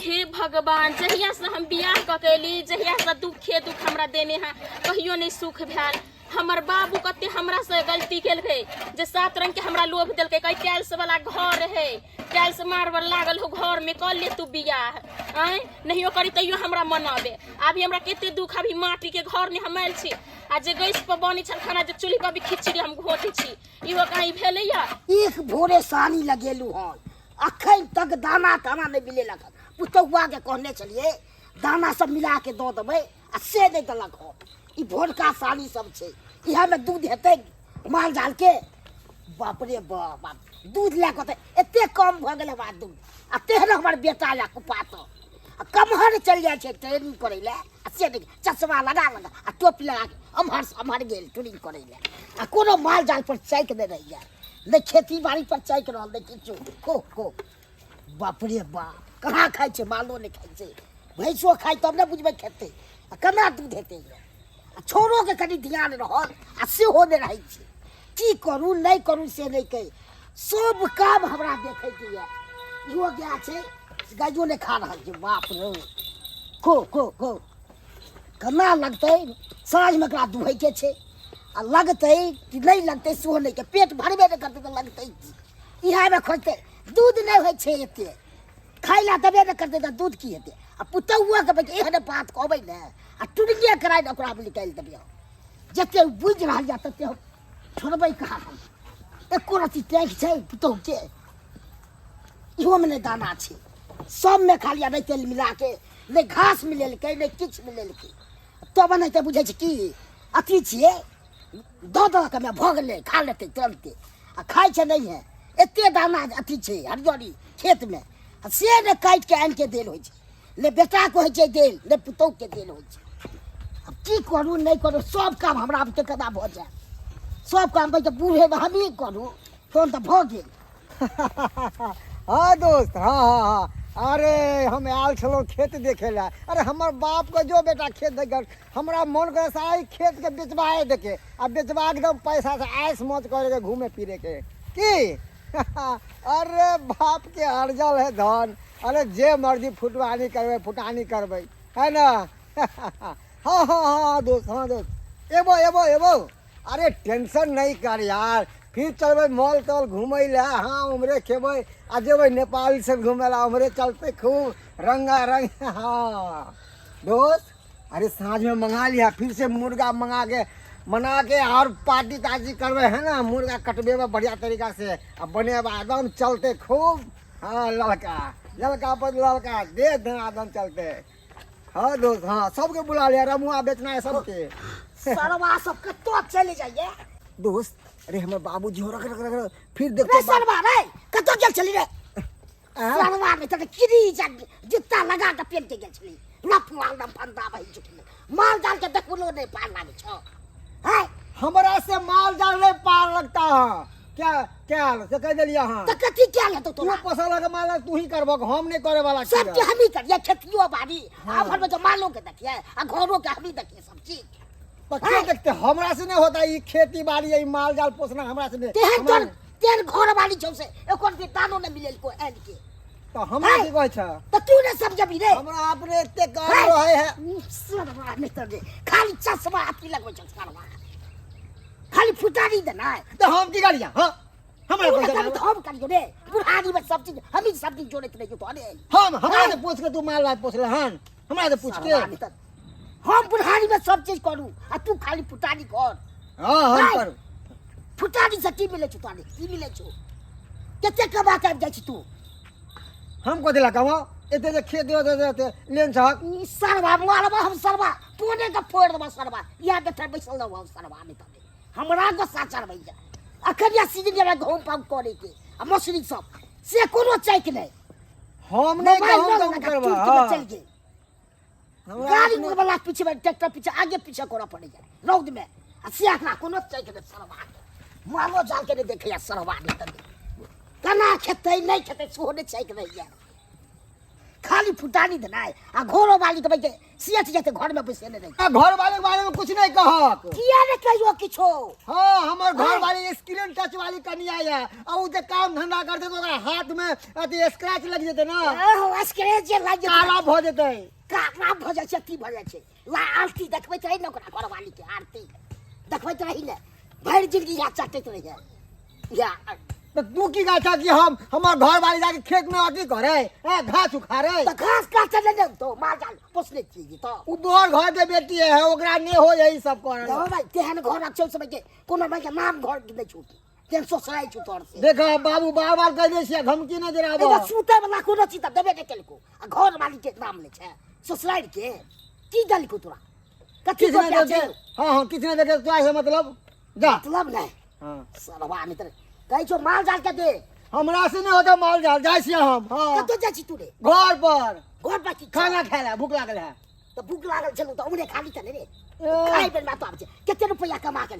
हे भगवान जहिया से हम बियाह ककेली जहिया से दुखे दुख हमरा देने हैं कहियो नहीं सुख भेल। हमर बाबू कते हमरा से गलती केलकै जे 7 रंग के हमरा लोभ देलकै कई टाइल्स वाला घर है टाइल्स मार्बल लागल हो घर में कर ले तू बियाह आए नहियो करी तैयो हमरा मनाबे। अभी हमरा केते दुख अभी माटी के घर में हम आयल छी आ जे गैस पर बनी छल खाना जे चूल्ही पर भी खिचड़ी हम घोटे छी इहो कहीं भेले या एक भोरे सानी लगेलू हन अखन तक दाना ताना नहीं मिले लगन पुतौआ के कहने चलिए दाना सब मिला के दो देबै आ से नहीं देलक हो। ई भोरका सानी सब छे इहा में दूध हेतै माल जाल के बाप रे बाप दूध ले के एते कम भ गेल बा दूध आ तेहन हमर बेटा ला कुपात आ कमहर चल जाय छे ट्रेनिंग करे ले आ से चश्मा लगा लगा आ टोपी लगा के अमहर गेल ट्रेनिंग करे ले आ कोनो माल जाल पर चैक दे रही है नहीं खेती बाड़ी पर चैक रहल नहीं किछु को बाप रे बाप कहाँ खाई छे मालो नहीं खाई छे भैंसो खाई तब न बुझबे खेते आ केना दूध हेतै छोरो के कनी ध्यान रहल आ सेहो नहीं रही छे की करू नहीं करू से नहीं कही सब काम हमरा देखे के ये इहो गया छे गायो ने खा रहल छे बाप रे को केना लगतै साँझ में एकरा दुहै के छे आ लगतै कि नहीं लगतै सेहो नहीं के पेट भरबे नहीं करतै तो लगतै इहा में खोजतै दूध नहीं होइ छे एते खाई ला देबे नहीं करतै तो दूध की हेतै आ पुतौआ के बेटे एहन बात कहबै ने आ टुरिये कराय न ओकरा निकाल देबियो जते बुझ रहल जा तते छोड़बै कहाँ हम एको रति टैक छै पुतौ के इहो में नहीं दाना छै सब में खाली नहीं तेल मिला के नहीं घास मिलेलकै नहीं किछ मिलेलकै तब नहीं तो बुझै छै की अथी छियै दो के में भऽ गेलै खा लेतै तुरंते आ खाइ छै नहीं है एते दाना अथी छै हरियरी खेत में से ने काट के आन के देल होइ छै ने बेटा को होइ छै देल ने पुतौ के देल होइ छै अब की करू नहीं करू सब काम हमरा अब केना भऽ जाय सब काम तो बूढ़े में हमही करू तहन तो भऽ गेल। हाँ दोस्त हाँ अरे हम आयल छलो खेत देखे ला अरे हमर बाप को जो बेटा खेत देख हमरा मन करे सारी खेत के बेचवाए देखे आ बेचवा के एकदम पैसा से ऐश मौज करे के घूमे फिरे के की अरे बाप के अर्जल है धन अरे जे मर्जी फुटानी करबे है ना हाँ दोस्त एबो अरे टेंशन नहीं कर यार फिर चलबे मॉल तॉल घूमे ला हाँ उमरे खेबे आ जेबे नेपाल से घूमे ला उमरे चलते खूब रंगा रंग हाँ दोस्त अरे साँझ में मंगा लिया फिर से मुर्गा मना के और पार्टी ताजी करवे है ना मुर्गा कटबे बढ़िया तरीका से अब बने एकदम चलते खूब हाँ लड़का पर लड़का दे एकदम चलते। हाँ दोस्त हाँ सबके बुला लिया रमुआ बेचना है सबके सरवा सबके तो चले जाइए दोस्त अरे हमारे बाबूजी हो रख फिर देखो सरवा रे कतो चल चली रे सरवा में तो किरी जूता लगा के पेन के गेल छली लफुआल दम फंदा भाई जुटले माल डाल के देखो लो नहीं पार लागे छ है हमरा से माल डाल नहीं पार लगता है क्या से कह दिया हां तो कथी क्या ले तो तू पसा लगे माल तू ही करबो हम नहीं करे वाला सब के हम ही करिए खेतियो बाड़ी आ भर में तो मालो के देखिए आ घरों के हम ही देखिए सब चीज तो क्या देखते हमरा से नहीं होता ये खेती बाड़ी ये माल जाल पोसना हमरा से नहीं तेन घर वाली छौ से एकोर के दानो न मिलेल को एन के तो हमरा की कहै छ तो तू ने सब जबी रे हमरा अपने एते काम रहे है सरवा नहीं तो रे खाली चश्मा आती लगबै छ सरवा खाली फुटानी देना तो हम की करिया हां हमरा को तो हम करियो रे बुढ़ानी में सब चीज हम ही सब चीज जोड़े नहीं तो अरे हमरा से पूछ के तू माल लात पोसले हन हमरा से पूछ के हम बुढ़ानी में सब चीज करू आ तू खाली फुटानी कर हां हम करू फुटानी से की मिले छ तोने की मिले छ केते कमा के जाय छ तू हम को दिला कमा एते जे खेत दे लेन छक सरवा मारबा हम सरवा तोने के फोड़ देबा सरवा या के तर बैसल दो सरवा नहीं तबे हमरा को साचर भैया अखनिया सीजन में घूम पाम करे के आ मछली सब से कोनो चाय के नहीं हम नहीं काम करबा चल के गाड़ी में वाला पीछे में ट्रैक्टर पीछे आगे पीछे कोना पड़ेगा रोड में आ से आखना कोनो चाय के सरवा मालो जाल के देखे या सरवा नहीं तबे कना खेते नहीं खेते सोने चाय के नहीं खाली खाली फुटानी देना है आ घोरो वाली के बैठे सियत जते घर में बैसे नहीं घर वाले के बारे में कुछ नहीं कहक। किया ने कहियो किछो हाँ हमर घर वाली स्क्रीन टच वाली कनिया है आ उ जे काम धंधा करते तो ओकरा हाथ में अथी स्क्रैच लग जेते ना, ओहो स्क्रेच जे लाग जे काला भ जेते। काला भ जाय छै की भ जाय छै ला आरती देखबै रही न ओकरा घर वाली के आरती देखबै रही ने भरि जिंदगी या चाटैत रही है या तो तू की कहता कि हम हमार घर वाली जाके खेत में अथी करे घास उखाड़े। तो घास काटे ले तो माल जाल पोसले छी तो उ तोहर घर के बेटी है ओकरा ने हो यही सब करे। हो भाई तेहन घर रखौ सब के कोनो भाई के नाम घर नै छूट तेन सोसराई छु तोर से देखा बाबू बार-बार कह दे छियै धमकी न देराबो। एगो सुते वाला कोनो चीज त देबे नै केलको आ घर वाली के नाम ले छै सोसराई के की दलको तोरा कथि को क्या छै। हां किसने देखे तो ऐसे मतलब जा मतलब नहीं हां सरवा मित्र कहै छो माल जाल के दे हमरा से नहीं होता माल जाल जाय छियै हम। हां कतो जाइ छी तू रे घर पर घर पर की खाना खाइला भूख लागल है तो भूख लागल छलो तो हमरे खाली त रे खाइ पर बात आब छै केते रुपया कमा के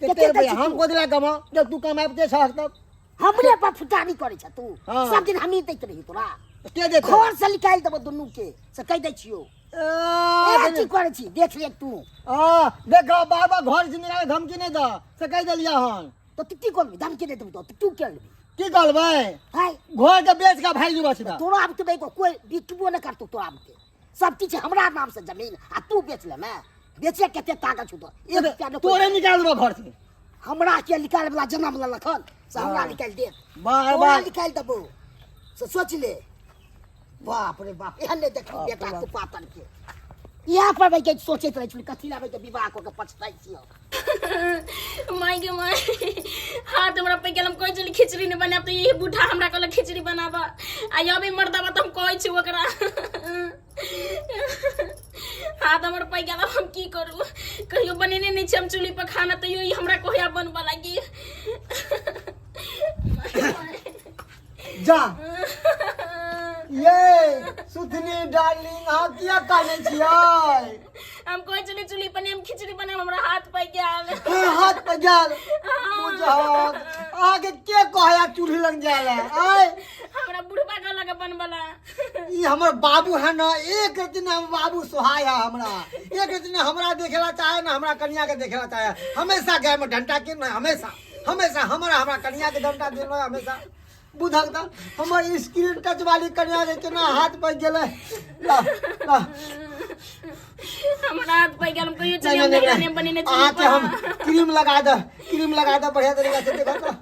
केते रुपया हमको दिला कमा जब तू कमाए दे छक तब हमरे पर फुटानी करे छ तू हाँ। सब दिन हमी दैत रही तोरा के देते घर से निकाल देबो दुनू के से कह दै छियो ए की करे छी देख ले तू देखा बाबा घर से निकाले धमकी नहीं द से कह देलिया हन तो तू की करबी धमकी दे देबो तो तू कर लेबी की करबै हाय घर के बेच के भाई जीवा सीधा तोरा अब के को कोई बिकबो न करतो तोरा अब के सब चीज हमरा नाम से जमीन आ तू बेच ले मैं बेचे केते ताकत छु तो एक रुपया न तोरे निकाल देबो घर से हमरा के निकाल वाला जन्म ल लखन से हमरा निकाल दे बार बार बार निकाल देबो से सोच ले बाप रे बाप एहन नहीं देखो बेटा तू पातन के यहाँ पर भाई के सोचैत रहे छु कथि लाबे के विवाह को के पछताई छियो माई के माई हाथ हमरा पे गेलम कोई चली खिचड़ी नहीं बनाब तो ये बूढ़ा हमरा कहल खिचड़ी बनाबा आ अभी मर्दाबा तो हम कहै छी ओकरा हाथ हमर पे गेल हम की करू कहियो बनेने नहीं छी हम चूल्ही पर खाना तो ई हमरा कोहिया बनबा लागी जा ये सुथनी डार्लिंग हाँ क्या कहने छियै हम कोई चली चूल्ही पर हम खिचड़ी बनाब हमरा हाथ पे गेल हाथ पे जाल बुझात आगे के कहया चूल्ही लग जाला आय हमरा बुढ़बा कहल के बनबला ई हमर बाबू है ना एक दिन हम बाबू सोहाय है हमरा एक दिन हमरा देखेला चाहे ना हमरा कन्या के देखेला चाहे हमेशा गाय में डंटा के ना हमेशा हमेशा हमरा कन्या के डंटा देला हमेशा बुझल त हमर स्क्रीन टच वाली कन्या के केना हाथ पर गेले ला ला हमरा हाथ पे गेल कहियो चली हम देखने बनेने आके हम क्रीम लगा दे बढ़िया तरीका से देखो तो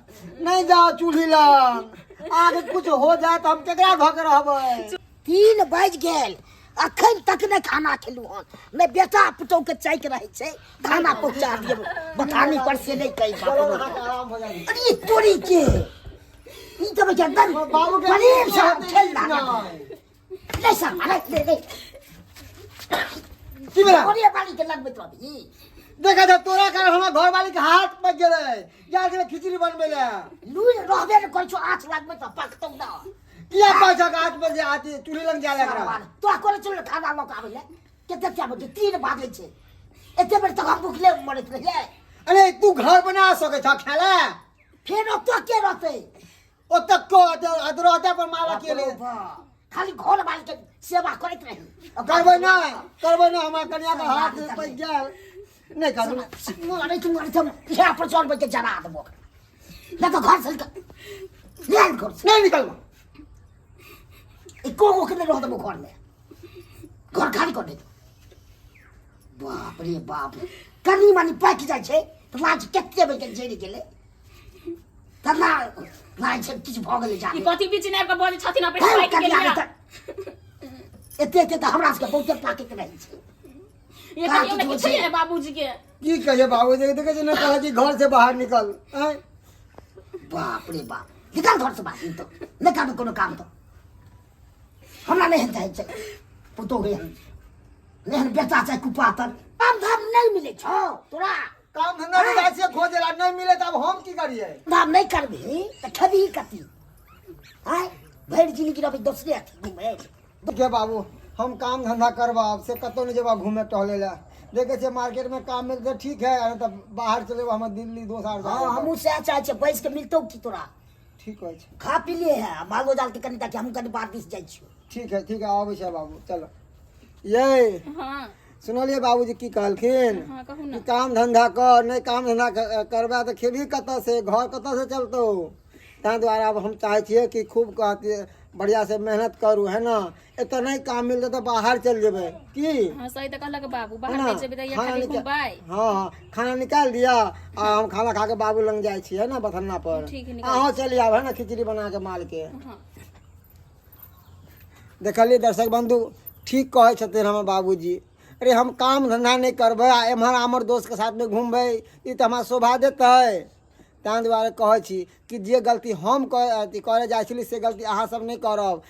नहीं जाओ चूल्ही लग आगे कुछ हो जाए तो हम केकरा धो के रहबै 3 बज गेल अखन तक ने खाना खेलू हन ने बेटा पुतौ के चाय के रहे छै खाना पहुंचा दियो बतानी पर से नहीं कहि चलो बात आराम हो जाए अरे तोरी के ई तो बजा दन बाबू के मरीब साहब खेल ना नहीं ले सब अरे ले की मेरा ओरिया वाली के लगबे तो अभी देखा था तोरा कर हमरा घर वाली के हाथ पर गेले जा के खिचड़ी बनबे ले लुई रहबे न कोइ छो आँच लगबे तो पकतौ ना किया पाछा 8 बजे आती चूल्ही लग जाए एकरा तो कोन चल खाना लोक आबे केते क्या बजे 3 बाजे छै एते बेर तक हम भूखले मरत रहिए अरे तू घर बना सके छ खेला फेर तो के रहते ओ तक को अदरते पर माला के ले खाली घर वाली के सेवा करत रही करबै ना हमरा कन्या के हाथ पर गेल नहीं करू अरे तुम यहाँ पर चल बजे जरा देबो ना तो घर से ले घर से नहीं निकलबो एको को के रह देबो घर में घर खाली कर दे बाप रे बाप कनी मानी पाकि जाय छै तो लाज केते बजे जेरी गेले तना लाज छै किछ भ गेले ई जाके कथि बीच ने के बजे छथिन अपन खाइ के गेलिया एते त हमरा सबके बहुते पाके के रही छै ये कहियो ने किछ है बाबूजी के की कहे बाबू देखे न कहे कि घर से बाहर निकल बाप रे बाप निकाल घर से बाहर तो निकाल कोनो काम तो हमरा नहीं चाहे छै पुतो गए लेकिन बेटा चाहे कुपातर काम धाम नहीं मिले छो तोरा काम धंधा में से खोजेला नहीं मिले तब हम की करिए धाम नहीं करबी त खबी कती हाय भैर जिंदगी रबी दोसरे अथी घूमे देखे बाबू हम काम धंधा करबा से कतो नहीं जेबा घूमे टहले ला देखे छे मार्केट में काम मिल तो ठीक है अरे तब बाहर चले हम दिल्ली 2 साल हां हमहु से चाहे छै बैस के मिलतो की तोरा ठीक होय छे खा पी लिए है बालो जाल के कनी ताकि हम कनी बात दिस जाय छियो ठीक है आबै छै बाबू चलो ये हाँ सुनलिए बाबूजी की कहलखिन हाँ कहू कि ना काम धंधा कर नहीं काम धंधा करबा तो खेबी कतऽ से घर कतऽ से चलतौ ताहि दुआरे अब हम चाहे छियै कि खूब कहती बढ़िया से मेहनत करू है ना एतऽ नहीं काम मिलते तो बाहर चल जेबै की हाँ सही तो कहलक बाबू है बाहर ना? नहीं जेबै त खाना खाली निकाल घुमबै हाँ खाना निकाल दिया आ हम खाना खा के बाबू लग जाए छी है ना बथन्ना पर ठीक है, निकाल। अहाँ चली आब है ना खिचड़ी बना के माल के हाँ देखलिए दर्शक बंधु ठीक कहे छथिन हमर बाबूजी अरे हम काम धंधा नहीं करबै आ एम्हर हमर दोस्त के साथ में घूमबै ई तो हमरा शोभा देतै ताहि दुआरे कहै छी कि जे गलती हम करे जाइ छली से गलती अहाँ सब नहीं करब